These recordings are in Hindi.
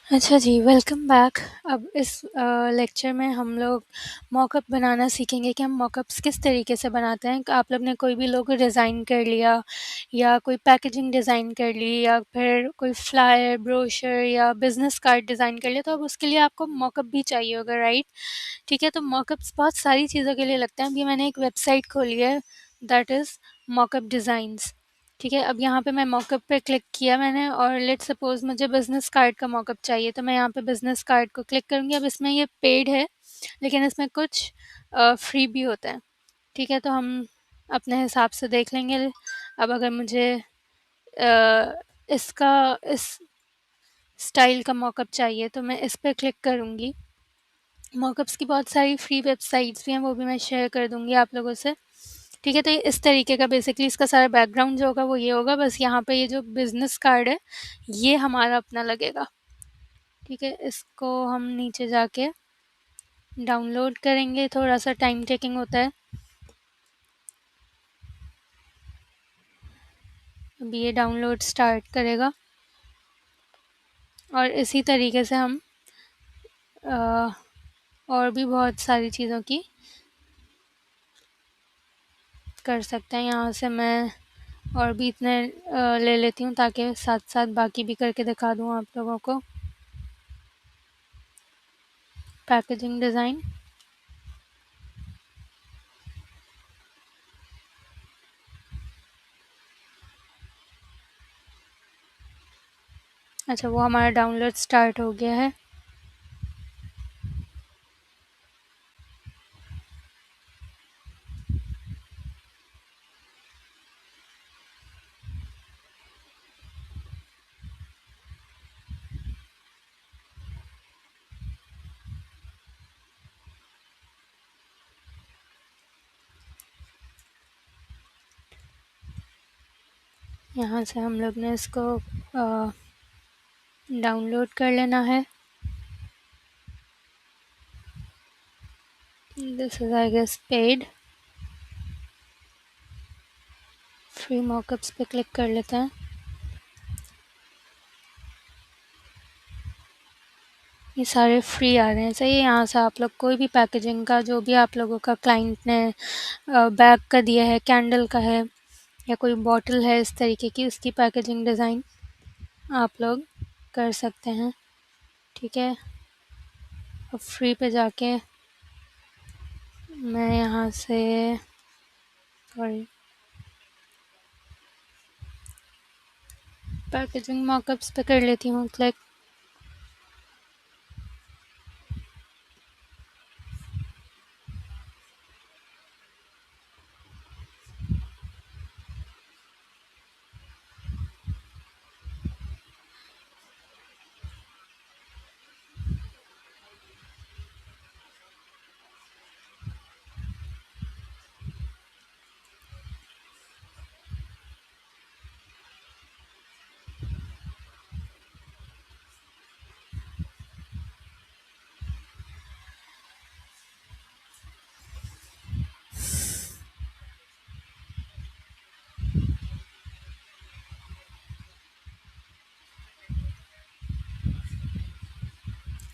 अच्छा जी, वेलकम बैक। अब इस लेक्चर में हम लोग मॉकअप बनाना सीखेंगे कि हम मॉकअप्स किस तरीके से बनाते हैं। आप लोग ने कोई भी लोगो डिज़ाइन कर लिया या कोई पैकेजिंग डिज़ाइन कर ली या फिर कोई फ्लायर, ब्रोशर या बिज़नेस कार्ड डिज़ाइन कर लिया, तो अब उसके लिए आपको मॉकअप भी चाहिए होगा, राइट? ठीक है, तो मॉकअप्स बहुत सारी चीज़ों के लिए लगते हैं। अभी मैंने एक वेबसाइट खोली है, दैट इज़ मॉकअप डिज़ाइंस। ठीक है, अब यहाँ पे मैं मॉकअप पे क्लिक किया मैंने और लेट्स सपोज मुझे बिज़नेस कार्ड का मॉकअप चाहिए, तो मैं यहाँ पे बिज़नेस कार्ड को क्लिक करूँगी। अब इसमें ये पेड है, लेकिन इसमें कुछ फ्री भी होता है। ठीक है, तो हम अपने हिसाब से देख लेंगे। अब अगर मुझे इसका इस स्टाइल का मॉकअप चाहिए तो मैं इस पर क्लिक करूँगी। मॉकअप्स की बहुत सारी फ्री वेबसाइट्स भी हैं, वो भी मैं शेयर कर दूँगी आप लोगों से। ठीक है, तो ये इस तरीके का बेसिकली इसका सारा बैकग्राउंड जो होगा वो ये होगा। बस यहाँ पे ये जो बिज़नेस कार्ड है ये हमारा अपना लगेगा। ठीक है, इसको हम नीचे जाके डाउनलोड करेंगे, थोड़ा सा टाइम टेकिंग होता है। अभी ये डाउनलोड स्टार्ट करेगा और इसी तरीके से हम और भी बहुत सारी चीज़ों की कर सकते हैं। यहाँ से मैं और भी इतने ले लेती हूँ ताकि साथ साथ बाकी भी करके दिखा दूँ आप लोगों को। पैकेजिंग डिज़ाइन, अच्छा वो हमारा डाउनलोड स्टार्ट हो गया है। यहाँ से हम लोग ने इसको डाउनलोड कर लेना है। This is I guess paid. Free mockups पे क्लिक कर लेते हैं। ये सारे फ्री आ रहे हैं, सही है। यहाँ से आप लोग कोई भी पैकेजिंग का जो भी आप लोगों का क्लाइंट ने बैग का दिया है, कैंडल का है या कोई बॉटल है इस तरीके की, उसकी पैकेजिंग डिज़ाइन आप लोग कर सकते हैं। ठीक है, अब फ्री पे जाके मैं यहाँ से सॉरी पैकेजिंग मॉकअप्स पे कर लेती हूँ क्लिक।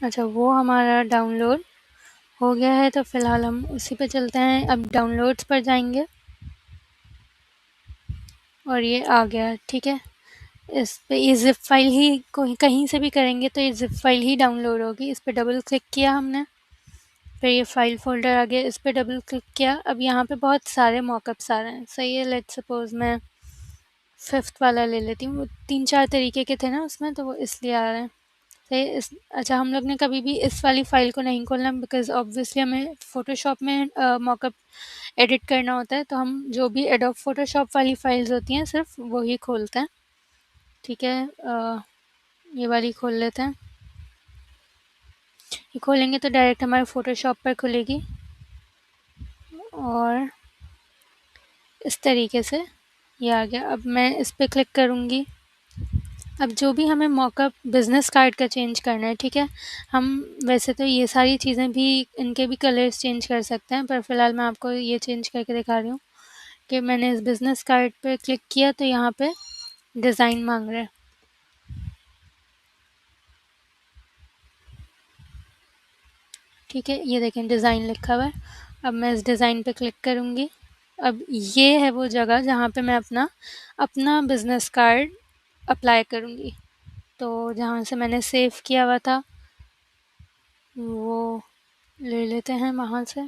अच्छा वो हमारा डाउनलोड हो गया है, तो फ़िलहाल हम उसी पे चलते हैं। अब डाउनलोड्स पर जाएंगे और ये आ गया। ठीक है, इस पे ये ज़िप फाइल ही कोई कहीं से भी करेंगे तो ये ज़िप फाइल ही डाउनलोड होगी। इस पे डबल क्लिक किया हमने, फिर ये फाइल फ़ोल्डर आ गया, इस पे डबल क्लिक किया। अब यहाँ पे बहुत सारे मॉकअप्स आ रहे हैं, सही है। लेट्स सपोज़ मैं 5th वाला ले लेती हूँ। वो 3-4 तरीके के थे ना उसमें, तो वो इसलिए आ रहे हैं। सही इस अच्छा, हम लोग ने कभी भी इस वाली फ़ाइल को नहीं खोलना, बिकॉज़ ऑब्वियसली हमें फ़ोटोशॉप में मॉकअप एडिट करना होता है, तो हम जो भी एडोब फ़ोटोशॉप वाली फ़ाइल्स होती हैं सिर्फ वो ही खोलते हैं। ठीक है, ये वाली खोल लेते हैं। ये खोलेंगे तो डायरेक्ट हमारे फ़ोटोशॉप पर खुलेगी और इस तरीके से ये आ गया। अब मैं इस पे क्लिक करूँगी। अब जो भी हमें मॉकअप बिज़नेस कार्ड का चेंज करना है, ठीक है, हम वैसे तो ये सारी चीज़ें भी इनके भी कलर्स चेंज कर सकते हैं, पर फ़िलहाल मैं आपको ये चेंज करके दिखा रही हूँ कि मैंने इस बिज़नेस कार्ड पे क्लिक किया तो यहाँ पे डिज़ाइन मांग रहा है। ठीक है, ये देखें डिज़ाइन लिखा हुआ है। अब मैं इस डिज़ाइन पे क्लिक करूँगी। अब ये है वो जगह जहाँ पे मैं अपना अपना बिज़नेस कार्ड अप्लाई करूँगी। तो जहाँ से मैंने सेव किया हुआ था वो ले लेते हैं वहाँ से।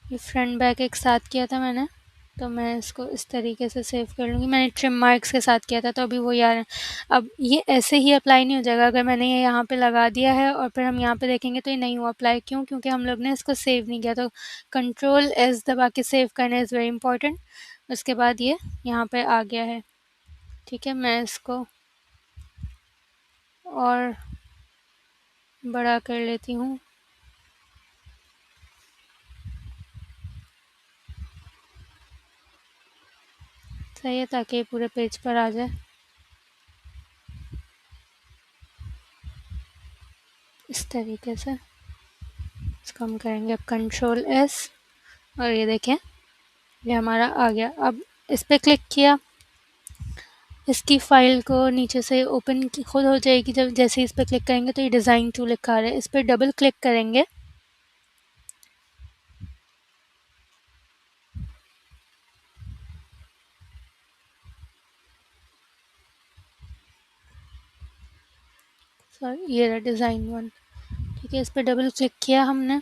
ये फ्रंट बैक एक साथ किया था मैंने, तो मैं इसको इस तरीके से सेव कर लूँगी। मैंने ट्रिम मार्क्स के साथ किया था, तो अभी वो यार अब ये ऐसे ही अप्लाई नहीं हो जाएगा। अगर मैंने ये यहाँ पे लगा दिया है और फिर हम यहाँ पे देखेंगे तो ये नहीं हुआ अप्लाई। क्यों? क्योंकि हम लोग ने इसको सेव नहीं किया। तो कंट्रोल एस दबा के सेव करना इज़ वेरी इंपॉर्टेंट। उसके बाद ये यहाँ पे आ गया है। ठीक है, मैं इसको और बड़ा कर लेती हूँ। सही है, ताकि ये पूरे पेज पर आ जाए। इस तरीके से इसको हम करेंगे। अब कंट्रोल एस और ये देखें ये हमारा आ गया। अब इस पे क्लिक किया, इसकी फ़ाइल को नीचे से ओपन खुद हो जाएगी। जब जैसे इस पे क्लिक करेंगे तो ये डिज़ाइन टू लिखा आ रहा है। इस पे डबल क्लिक करेंगे सॉरी, ये रहा डिज़ाइन वन। ठीक है, इस पे डबल क्लिक किया हमने।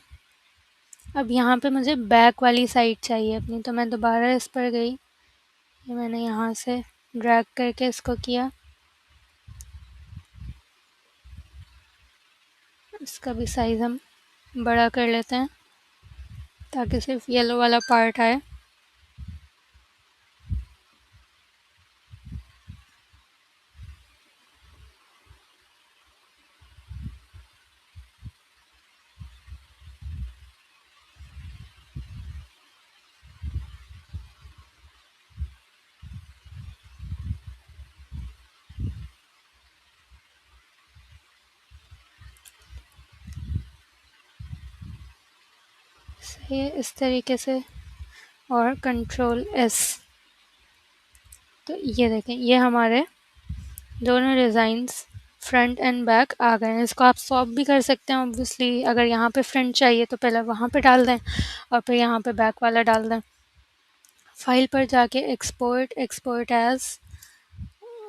अब यहाँ पे मुझे बैक वाली साइड चाहिए अपनी, तो मैं दोबारा इस पर गई। ये मैंने यहाँ से ड्रैग करके इसको किया। इसका भी साइज़ हम बड़ा कर लेते हैं ताकि सिर्फ येलो वाला पार्ट आए। सही है, इस तरीके से। और कंट्रोल एस। तो ये देखें ये हमारे दोनों डिज़ाइंस फ्रंट एंड बैक आ गए हैं। इसको आप स्वैप भी कर सकते हैं ऑब्वियसली। अगर यहाँ पे फ्रंट चाहिए तो पहले वहाँ पे डाल दें और फिर यहाँ पे बैक वाला डाल दें। फाइल पर जाके एक्सपोर्ट एज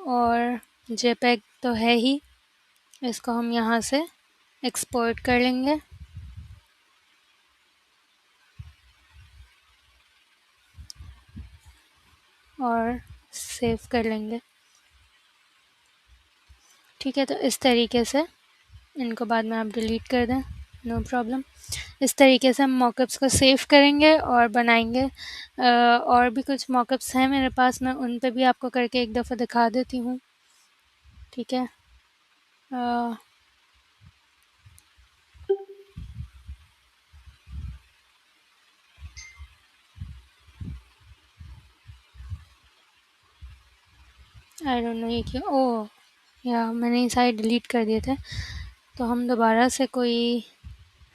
और जेपेग तो है ही, इसको हम यहाँ से एक्सपोर्ट कर लेंगे। और सेव कर लेंगे। ठीक है, तो इस तरीके से इनको बाद में आप डिलीट कर दें, नो प्रॉब्लम। इस तरीके से हम मॉकअप्स को सेव करेंगे और बनाएंगे। और भी कुछ मॉकअप्स हैं मेरे पास, मैं उन पे भी आपको करके एक दफ़ा दिखा देती हूँ। ठीक है, आई डोंट नो ये क्यों। ओह या मैंने ये सारे डिलीट कर दिए थे। तो हम दोबारा से कोई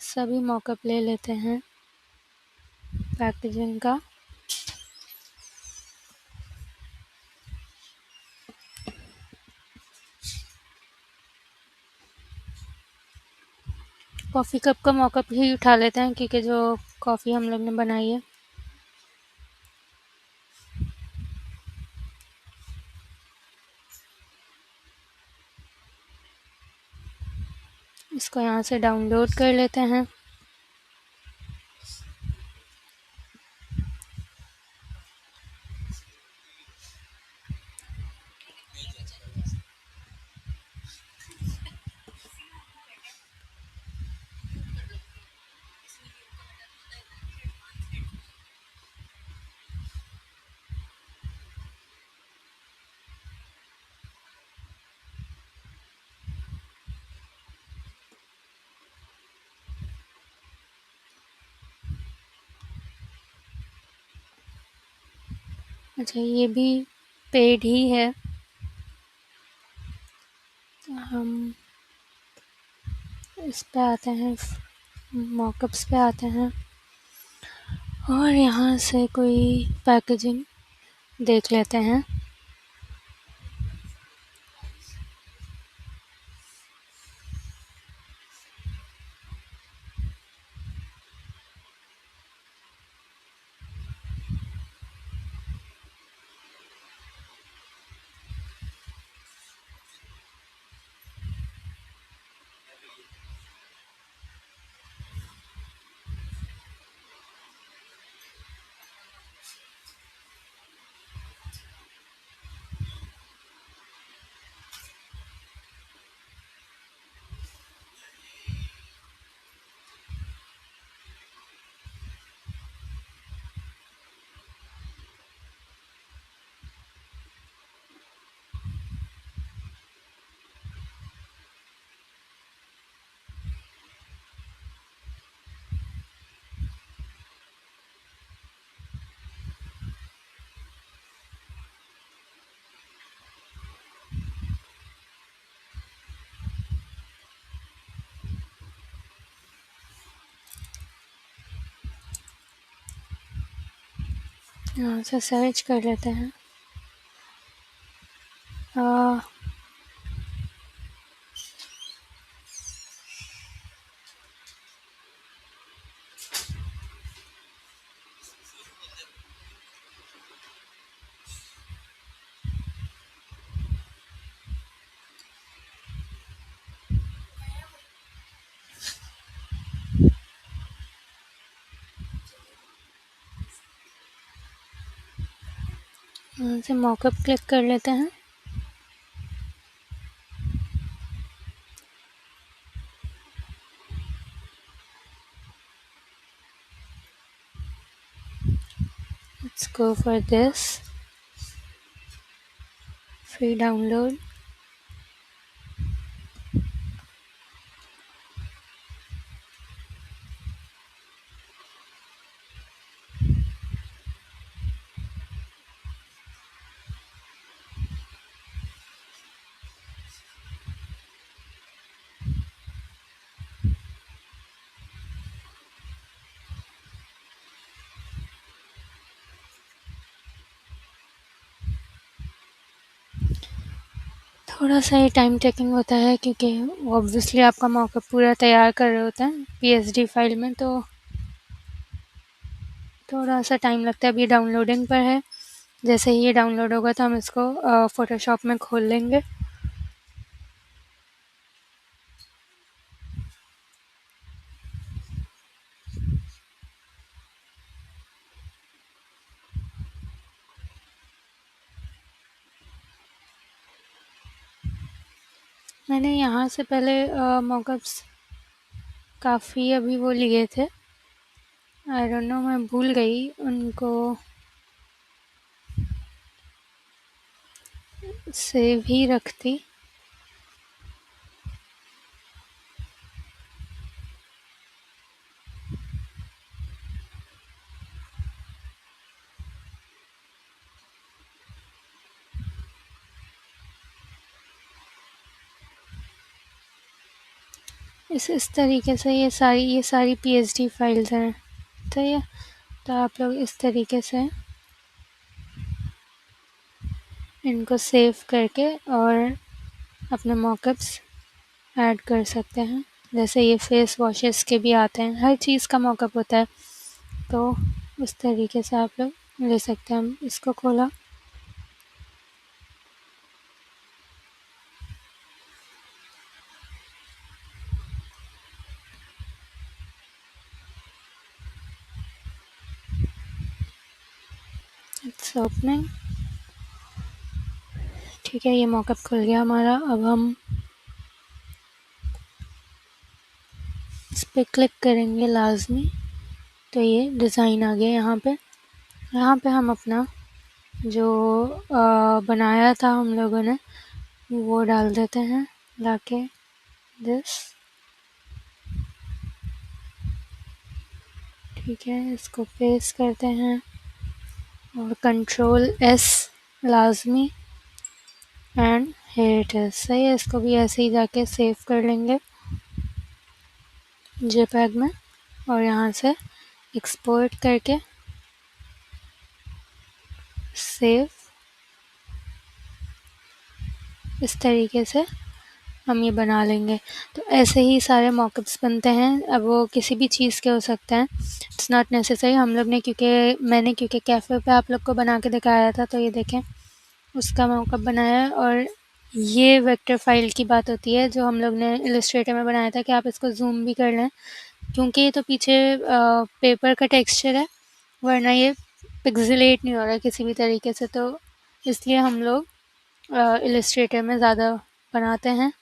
सभी मॉकअप ले लेते हैं पैकेजिंग का। कॉफ़ी कप का मॉकअप ही उठा लेते हैं क्योंकि जो कॉफ़ी हम लोग ने बनाई है। इसको यहाँ से डाउनलोड कर लेते हैं। अच्छा, ये भी पेड ही है। तो हम इस पे आते हैं, मॉकअप्स पे आते हैं और यहाँ से कोई पैकेजिंग देख लेते हैं। यहाँ से सर्च कर लेते हैं। आ, यहाँ से मॉकअप क्लिक कर लेते हैं। Let's go for this free download। थोड़ा सा ये टाइम टेकिंग होता है क्योंकि ऑब्वियसली आपका मॉकअप पूरा तैयार कर रहे होते हैं पीएसडी फाइल में, तो थोड़ा सा टाइम लगता है। अभी डाउनलोडिंग पर है। जैसे ही ये डाउनलोड होगा तो हम इसको फ़ोटोशॉप में खोल लेंगे। मैंने यहाँ से पहले मॉकअप्स काफ़ी अभी वो लिए थे, आई डोंट नो, मैं भूल गई उनको सेव ही रखती। इस तरीके से ये सारी पीएसडी फाइल्स हैं, तो ये तो आप लोग इस तरीके से इनको सेव करके और अपने मॉकअप्स ऐड कर सकते हैं। जैसे ये फेस वॉशेस के भी आते हैं, हर चीज़ का मॉकअप होता है, तो उस तरीके से आप लोग ले सकते हैं। हम इसको खोला, इट्स ओपनिंग। ठीक है, ये मॉकअप खुल गया हमारा। अब हम इस पर क्लिक करेंगे लाजमी, तो ये डिज़ाइन आ गया यहाँ पे। यहाँ पे हम अपना जो बनाया था हम लोगों ने वो डाल देते हैं लाके दिस। ठीक है, इसको पेस्ट करते हैं और कंट्रोल एस लाजमी, एंड हियर इट इज़। सही है, इसको भी ऐसे ही जाके सेव कर लेंगे जेपैग में और यहाँ से एक्सपोर्ट करके सेव, इस तरीके से हम ये बना लेंगे। तो ऐसे ही सारे मॉकअप्स बनते हैं। अब वो किसी भी चीज़ के हो सकते हैं, इट्स नॉट नेसेसरी। हम लोग ने क्योंकि कैफ़े पे आप लोग को बना के दिखाया था, तो ये देखें उसका मॉकअप बनाया है। और ये वेक्टर फाइल की बात होती है जो हम लोग ने इलस्ट्रेटर में बनाया था कि आप इसको ज़ूम भी कर लें, क्योंकि ये तो पीछे पेपर का टेक्सचर है, वरना ये पिक्सेलेट नहीं हो रहा है किसी भी तरीके से, तो इसलिए हम लोग इलस्ट्रेटर में ज़्यादा बनाते हैं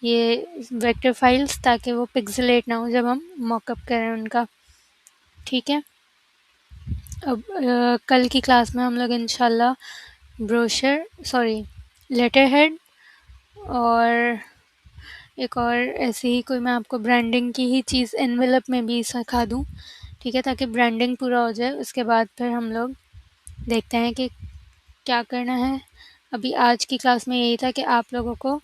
ये वेक्टर फाइल्स, ताकि वो पिक्सेलेट ना हो जब हम मॉकअप करें उनका। ठीक है। अब कल की क्लास में हम लोग इंशाल्लाह ब्रोशर, सॉरी, लेटर हेड और एक और ऐसी ही कोई मैं आपको ब्रांडिंग की ही चीज़ एनवेलप में भी सिखा दूँ, ठीक है, ताकि ब्रांडिंग पूरा हो जाए। उसके बाद फिर हम लोग देखते हैं कि क्या करना है। अभी आज की क्लास में यही था कि आप लोगों को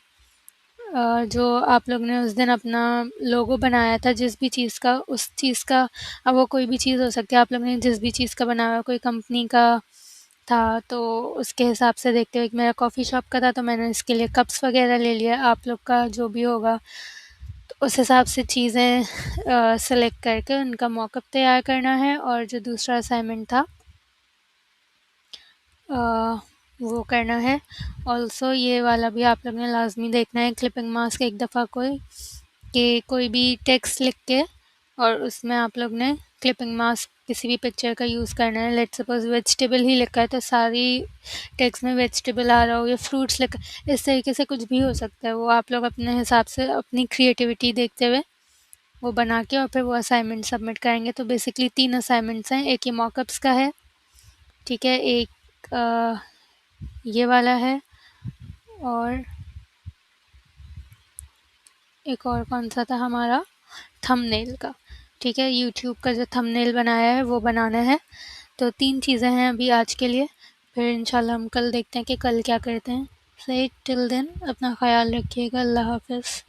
जो आप लोग ने उस दिन अपना लोगो बनाया था जिस भी चीज़ का, उस चीज़ का, अब वो कोई भी चीज़ हो सकती है, आप लोग ने जिस भी चीज़ का बनाया, कोई कंपनी का था, तो उसके हिसाब से देखते हुए, मेरा कॉफ़ी शॉप का था तो मैंने इसके लिए कप्स वगैरह ले लिया। आप लोग का जो भी होगा तो उस हिसाब से चीज़ें सेलेक्ट करके उनका मॉकअप तैयार करना है। और जो दूसरा असाइनमेंट था वो करना है। ऑल्सो ये वाला भी आप लोग ने लाजमी देखना है, क्लिपिंग मास्क एक दफ़ा कोई भी टेक्स्ट लिख के और उसमें आप लोग ने क्लिपिंग मास्क किसी भी पिक्चर का यूज़ करना है। लेट्स सपोज़ वेजिटेबल ही लिखा है तो सारी टेक्स्ट में वेजिटेबल आ रहा हो, या फ्रूट्स लिखा, इस तरीके से कुछ भी हो सकता है। वो आप लोग अपने हिसाब से अपनी क्रिएटिविटी देखते हुए वो बना के और फिर वो असाइनमेंट सबमिट करेंगे। तो बेसिकली 3 असाइनमेंट्स हैं, एक ये मॉकअप्स का है, ठीक है, एक ये वाला है, और एक और कौन-सा था हमारा, थंबनेल का, ठीक है, यूट्यूब का जो थंबनेल बनाया है वो बनाना है। तो 3 चीज़ें हैं अभी आज के लिए, फिर इंशाल्लाह हम कल देखते हैं कि कल क्या करते हैं। सही, टिल देन अपना ख़्याल रखिएगा। अल्लाह हाफ़िज़।